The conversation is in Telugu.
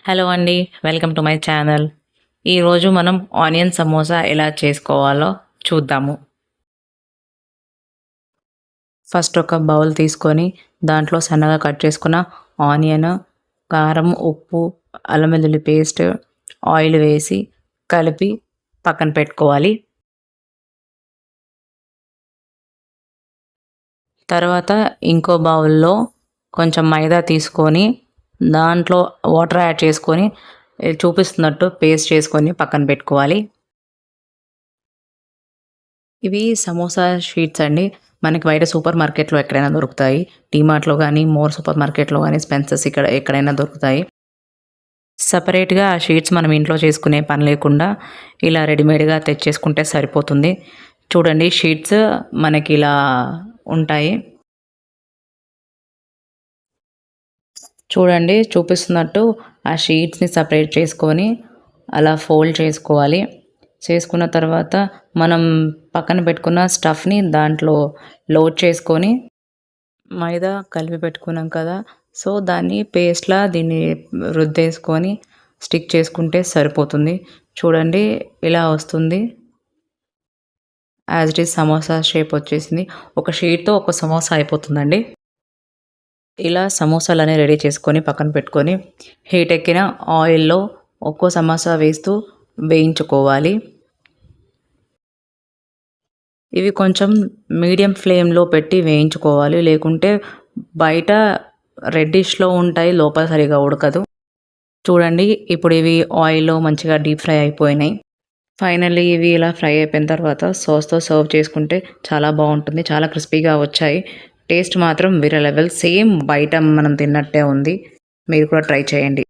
హలో అండి. Welcome to my channel. ఈరోజు మనం ఆనియన్ సమోసా ఎలా చేసుకోవాలో చూద్దాము. ఫస్ట్ ఒక బౌల్ తీసుకొని దాంట్లో సన్నగా కట్ చేసుకున్న ఆనియన్, కారం, ఉప్పు, అల్లం వెల్లుల్లి పేస్ట్, ఆయిల్ వేసి కలిపి పక్కన పెట్టుకోవాలి. తర్వాత ఇంకో బౌల్‌లో కొంచెం మైదా తీసుకొని దాంట్లో వాటర్ యాడ్ చేసుకొని చూపిస్తున్నట్టు పేస్ట్ చేసుకొని పక్కన పెట్టుకోవాలి. ఇవి సమోసా షీట్స్ అండి. మనకి బయట సూపర్ మార్కెట్‌లో ఎక్కడైనా దొరుకుతాయి. డీమార్ట్‌లో గానీ, మోర్ సూపర్ మార్కెట్‌లో గానీ, స్పెన్సర్స్ ఇక్కడ ఎక్కడైనా దొరుకుతాయి. సెపరేట్‌గా ఆ షీట్స్ మనం ఇంట్లో చేసుకునే పని లేకుండా ఇలా రెడీమేడ్‌గా తెచ్చేసుకుంటే సరిపోతుంది. చూడండి షీట్స్ మనకిలా ఉంటాయి. చూడండి చూపిస్తున్నట్టు ఆ షీట్స్‌ని సెపరేట్ చేసుకొని అలా ఫోల్డ్ చేసుకోవాలి. చేసుకున్న తర్వాత మనం పక్కన పెట్టుకున్న స్టఫ్‌ని దాంట్లో లోడ్ చేసుకొని మైదా కలిపి పెట్టుకున్నాం కదా! సో, దాన్ని పేస్ట్‌లా దీన్ని రుద్దేసుకొని స్టిక్ చేసుకుంటే సరిపోతుంది. చూడండి ఇలా వస్తుంది. As it is samosa shape వచ్చేసింది. ఒక షీట్‌తో ఒక సమోసా అయిపోతుందండి. ఇలా సమోసాలన్నీ రెడీ చేసుకొని పక్కన పెట్టుకొని హీట్ ఎక్కిన ఆయిల్‌లో ఒక్కో సమోసా వేస్తూ వేయించుకోవాలి. ఇవి కొంచెం మీడియం ఫ్లేమ్‌లో పెట్టి వేయించుకోవాలి. లేకుంటే బయట రెడ్డిష్‌లో ఉంటాయి. లోపల సరిగ్గా ఉడకదు. చూడండి ఇప్పుడు ఇవి ఆయిల్‌లో మంచిగా డీప్ ఫ్రై అయిపోయినాయి. ఫైనల్లీ ఇవి ఇలా ఫ్రై అయిపోయిన తర్వాత సాస్‌తో సర్వ్ చేసుకుంటే చాలా బావుంటుంది. చాలా క్రిస్పీగా వచ్చాయి. టేస్ట్ మాత్రం వేరే లెవెల్. సేమ్ బయట మనం తిన్నట్టే ఉంది. మీరు కూడా ట్రై చేయండి.